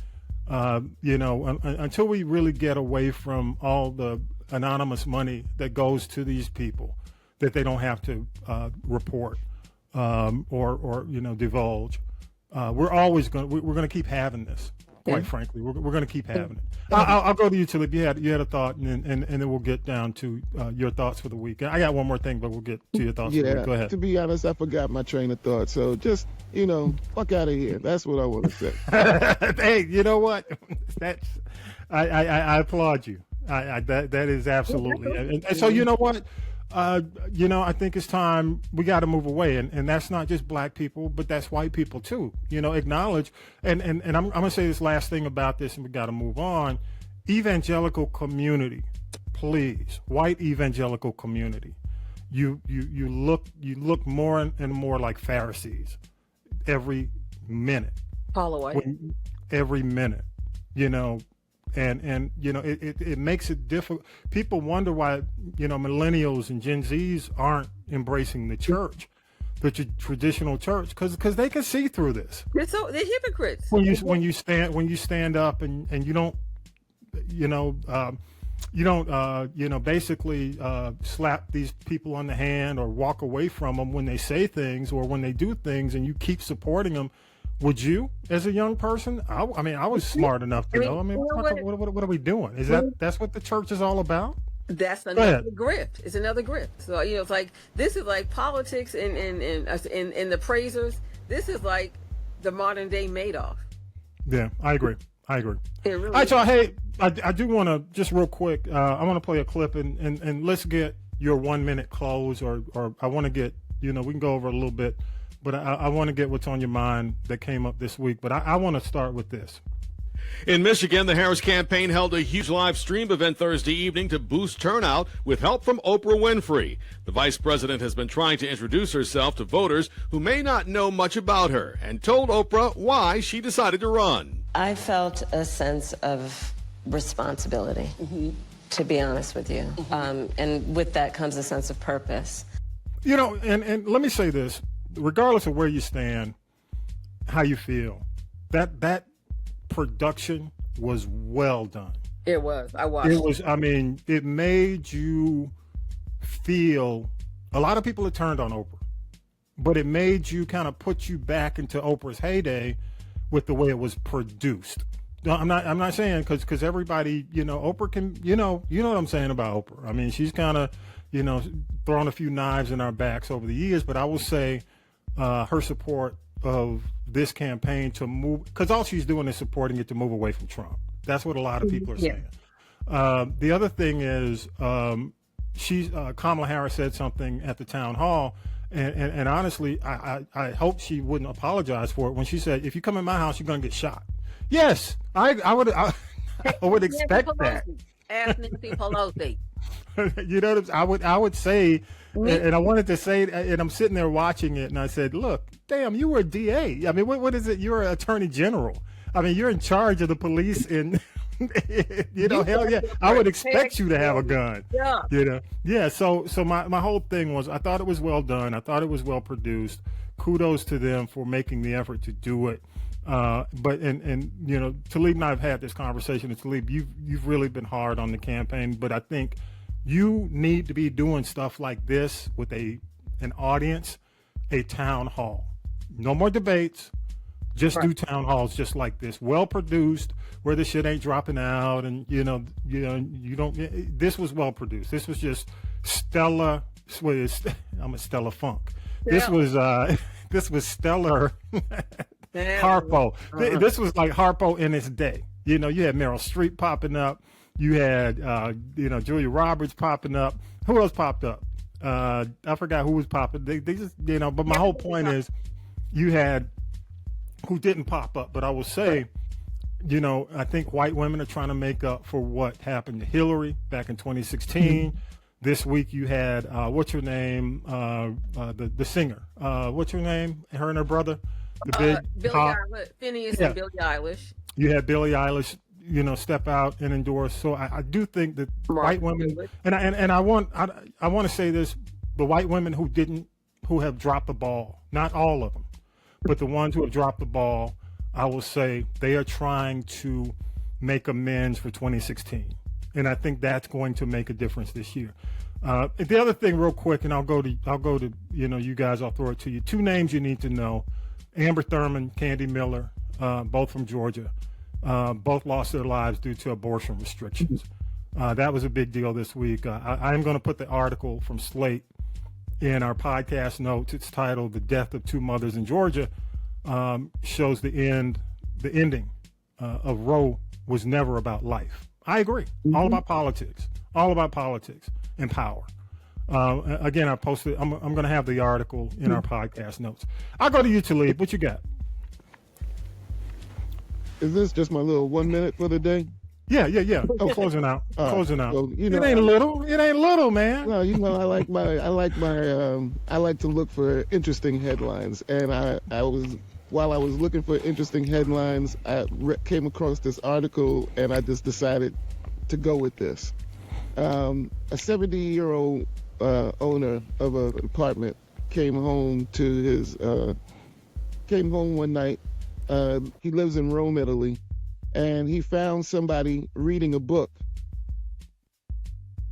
You know, until we really get away from all the anonymous money that goes to these people that they don't have to report or you know, divulge, we're going to keep having this. Quite frankly, we're going to keep having it. I'll go to you, Talib. You had a thought, and then we'll get down to your thoughts for the week. I got one more thing, but we'll get to your thoughts. For the week. Go ahead. To be honest, I forgot my train of thought. So just fuck out of here. That's what I want to say. Hey, you know what? That's I applaud you. That is absolutely. And so you know what? I think it's time we got to move away, and that's not just black people, but that's white people too. Acknowledge, and I'm gonna say this last thing about this, and we got to move on. Evangelical community, please, white evangelical community, you look more and more like Pharisees every minute. Every minute, And it makes it difficult. People wonder why millennials and Gen Zs aren't embracing the church, the traditional church, because they can see through this. They're hypocrites. When you stand up and you don't basically slap these people on the hand or walk away from them when they say things or when they do things, and you keep supporting them. Would you, as a young person? I was smart enough to know. What are we doing? That's what the church is all about? That's another grift. It's another grift. So it's like this is like politics in the praisers. This is like the modern day Madoff. Yeah, I agree. It really all right, so hey, I do want to just real quick. I want to play a clip and let's get your 1 minute close, or I want to get we can go over a little bit. But I want to get what's on your mind that came up this week. But I want to start with this. In Michigan, the Harris campaign held a huge live stream event Thursday evening to boost turnout with help from Oprah Winfrey. The vice president has been trying to introduce herself to voters who may not know much about her and told Oprah why she decided to run. I felt a sense of responsibility, to be honest with you. And with that comes a sense of purpose. And let me say this. Regardless of where you stand, how you feel, that production was well done. It was. I watched. It was. It made you feel. A lot of people had turned on Oprah, but it made you kind of put you back into Oprah's heyday with the way it was produced. No, I'm not saying because everybody, Oprah can, you know what I'm saying about Oprah. She's kind of, thrown a few knives in our backs over the years, but I will say. Her support of this campaign to move, because all she's doing is supporting it to move away from Trump. That's what a lot of people are saying. The other thing is Kamala Harris said something at the town hall, and honestly, I hope she wouldn't apologize for it when she said, if you come in my house, you're going to get shot. Yes, I would expect that. Ask Nancy Pelosi. I would say, and I wanted to say, and I'm sitting there watching it, and I said, look, damn, you were a DA. What is it? You're an attorney general. You're in charge of the police, and hell yeah, I would expect you to have a gun. Yeah. So my whole thing was, I thought it was well done. I thought it was well produced. Kudos to them for making the effort to do it. But Talib and I have had this conversation. And Talib, you've really been hard on the campaign, but I think you need to be doing stuff like this with an audience, a town hall. No more debates. Just do town halls just like this, well produced, where the shit ain't dropping out, and you don't. This was well produced. This was just Stella. I'm a Stella Funk. This was stellar. Harpo. This was like Harpo in its day. You had Meryl Streep popping up. You had Julia Roberts popping up. Who else popped up? I forgot who was popping. They just But my whole point is, you had who didn't pop up. But I will say, I think white women are trying to make up for what happened to Hillary back in 2016. This week you had what's her name? The singer. What's her name? Her and her brother. The big Billie Eilish, Phineas and Billie Eilish. You had Billie Eilish, step out and endorse. So I do think that white women, and I want to say this: the white women who have dropped the ball, not all of them, but the ones who have dropped the ball, I will say they are trying to make amends for 2016, and I think that's going to make a difference this year. The other thing, real quick, and I'll go to you guys. I'll throw it to you. 2 names you need to know. Amber Thurman, Candy Miller, both from Georgia. both lost their lives due to abortion restrictions. That was a big deal this week. I am going to put the article from Slate in our podcast notes. It's titled "The Death of Two Mothers in Georgia," shows the ending of Roe was never about life. I agree. All about politics and power. Again, I posted. I'm going to have the article in our podcast notes. I'll go to you, Talib. What you got? Is this just my little 1 minute for the day? Yeah. Oh, closing out. So, it ain't little. It ain't little, man. Well, I like to look for interesting headlines, and while I was looking for interesting headlines, I came across this article, and I just decided to go with this. A 70-year-old owner of an apartment came home one night. He lives in Rome, Italy, and he found somebody reading a book.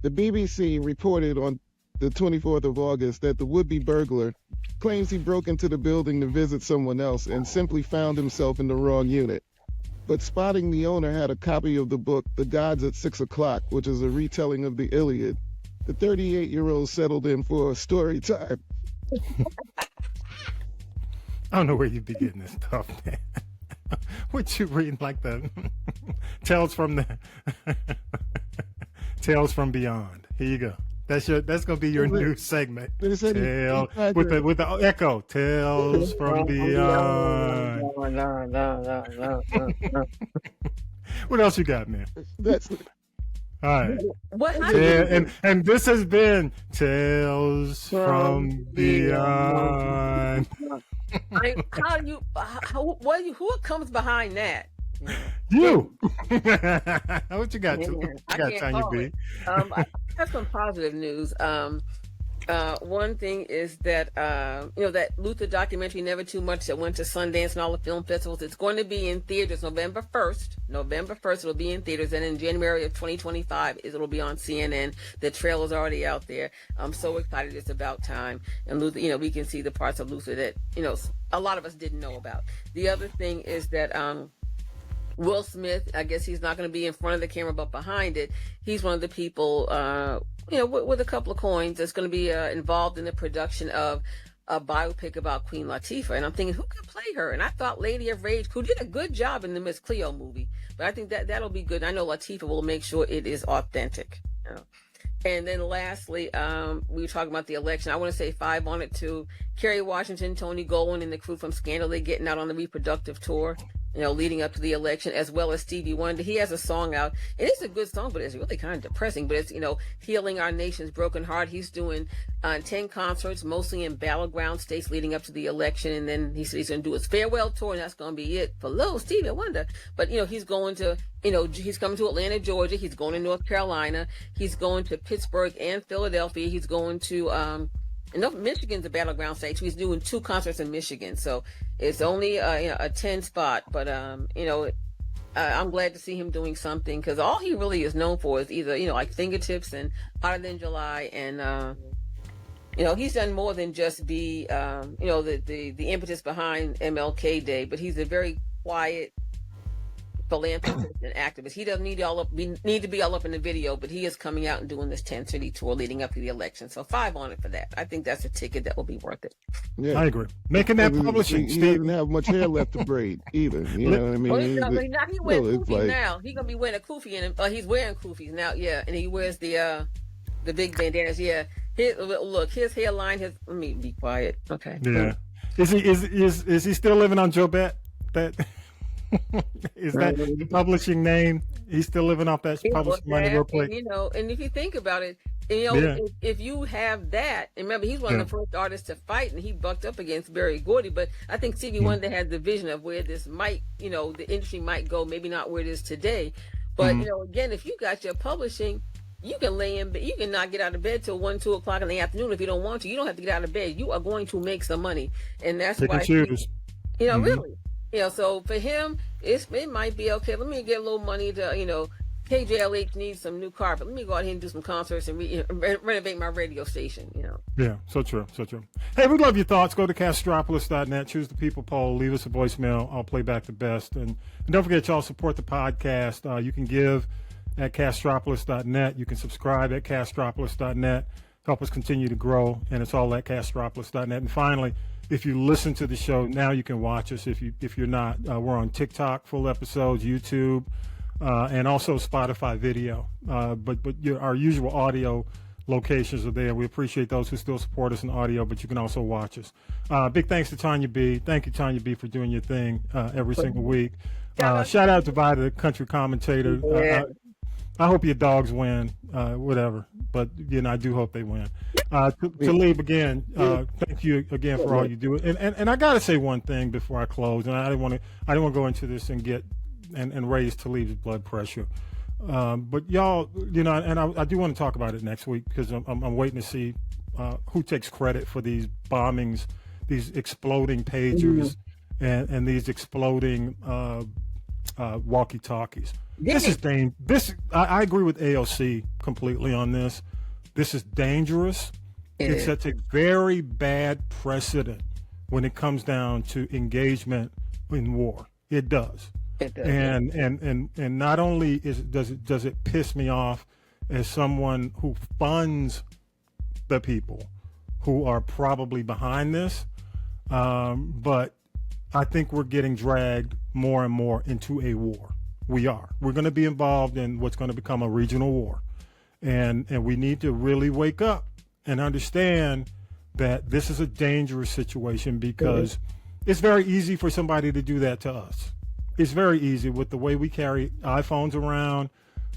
The BBC reported on the 24th of August that the would-be burglar claims he broke into the building to visit someone else and simply found himself in the wrong unit. But spotting the owner had a copy of the book, The Gods at 6 O'Clock, which is a retelling of the Iliad, the 38-year-old settled in for a story time. I don't know where you'd be getting this stuff, man. What you reading, like the Tales from Beyond. Here you go. That's gonna be your new segment. With the echo. Tales from Beyond. No. What else you got, man? All right. And this has been Tales from Beyond. Who comes behind that? You. What you got? Tonya B. I have some positive news. One thing is that that Luther documentary, Never Too Much, that went to Sundance and all the film festivals. It's going to be in theaters November 1st. November 1st, it'll be in theaters, and in January of 2025, it'll be on CNN. The trailer's already out there. I'm so excited. It's about time. And Luther, we can see the parts of Luther that a lot of us didn't know about. The other thing is that Will Smith, I guess he's not going to be in front of the camera, but behind it, he's one of the people, with a couple of coins that's going to be involved in the production of a biopic about Queen Latifah. And I'm thinking, who could play her? And I thought Lady of Rage, who did a good job in the Miss Cleo movie. But I think that'll be good. I know Latifah will make sure it is authentic. And then lastly, we were talking about the election. I want to say 5 on it too. Kerry Washington, Tony Goldwyn, and the crew from Scandal, they're getting out on the reproductive tour, leading up to the election, as well as Stevie Wonder. He has a song out, and it's a good song, but it's really kind of depressing. But it's, healing our nation's broken heart. He's doing 10 concerts, mostly in battleground states leading up to the election. And then he said he's going to do his farewell tour, and that's going to be it for little Stevie Wonder. But, he's going to, he's coming to Atlanta, Georgia. He's going to North Carolina. He's going to Pittsburgh and Philadelphia. He's going to, Michigan's a battleground state, so he's doing 2 concerts in Michigan. So it's only a 10 spot, but I'm glad to see him doing something, because all he really is known for is either like Fingertips and Hotter Than July, and he's done more than just be the impetus behind MLK Day, but he's a very quiet philanthropist and activist. He doesn't need to be all up in the video, but he is coming out and doing this 10-city tour leading up to the election. So 5 on it for that. I think that's a ticket that will be worth it. Yeah, I agree. Making that publishing, he Steve. doesn't have much hair left to braid either. You know what I mean? Well, he wears kufis now. He's gonna be wearing a kufi, and he's wearing kufis now. Yeah, and he wears the big bandanas. Yeah, his hairline. Let me be quiet. Okay. Yeah. Is he still living on Jobet? That. Is that the publishing name? He's still living off that publishing money real quick. And if you think about it, if you have that, and remember, he's one of the first artists to fight, and he bucked up against Berry Gordy. But I think Stevie Wonder had the vision of where this might, the industry might go, maybe not where it is today. But, again, if you got your publishing, you can lay in bed. You can not get out of bed till 1, 2 o'clock in the afternoon if you don't want to. You don't have to get out of bed. You are going to make some money, and that's why. Really. So for him, it might be okay. Let me get a little money to, KJLH needs some new carpet. Let me go out here and do some concerts and renovate my radio station. Yeah, so true, so true. Hey, we love your thoughts. Go to castropolis.net, choose the people poll, leave us a voicemail. I'll play back the best. And don't forget, y'all support the podcast. You can give at castropolis.net. You can subscribe at castropolis.net. Help us continue to grow, and it's all at castropolis.net. And finally, if you listen to the show, now you can watch us. If you're not, we're on TikTok, full episodes, YouTube, and also Spotify video. But our usual audio locations are there. We appreciate those who still support us in audio, but you can also watch us. Big thanks to Tonya B. Thank you, Tonya B, for doing your thing every single week. Shout out to Vi, the country commentator. Yeah. I hope your dogs win, whatever. But, I do hope they win. Talib, again, thank you again for all you do. And I got to say one thing before I close, and I didn't want to go into this and get and raise Talib's blood pressure. But y'all, and I do want to talk about it next week because I'm waiting to see who takes credit for these bombings, these exploding pagers, and these exploding walkie-talkies. I agree with AOC completely on this. This is dangerous. It sets a very bad precedent when it comes down to engagement in war. It does. It does. And not only does it piss me off as someone who funds the people who are probably behind this, but I think we're getting dragged more and more into a war. We are. We're going to be involved in what's going to become a regional war, and we need to really wake up and understand that this is a dangerous situation because it's very easy for somebody to do that to us. It's very easy with the way we carry iPhones around,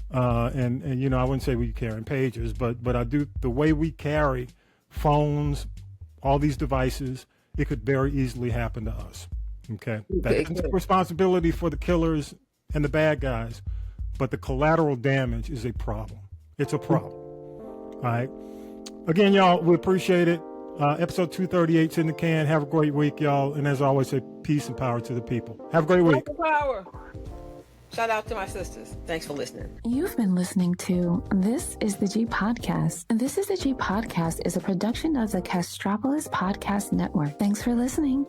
and I wouldn't say we carrying pagers, but I do the way we carry phones, all these devices. It could very easily happen to us. Okay, that's responsibility for the killers and the bad guys, but the collateral damage is a problem. It's a problem. All right. Again, y'all, we appreciate it. Episode 238's in the can. Have a great week, y'all. And as always, say peace and power to the people. Have a great week. Power. Shout out to my sisters. Thanks for listening. You've been listening to This is the G Podcast. This is the G Podcast is a production of the Castropolis Podcast Network. Thanks for listening.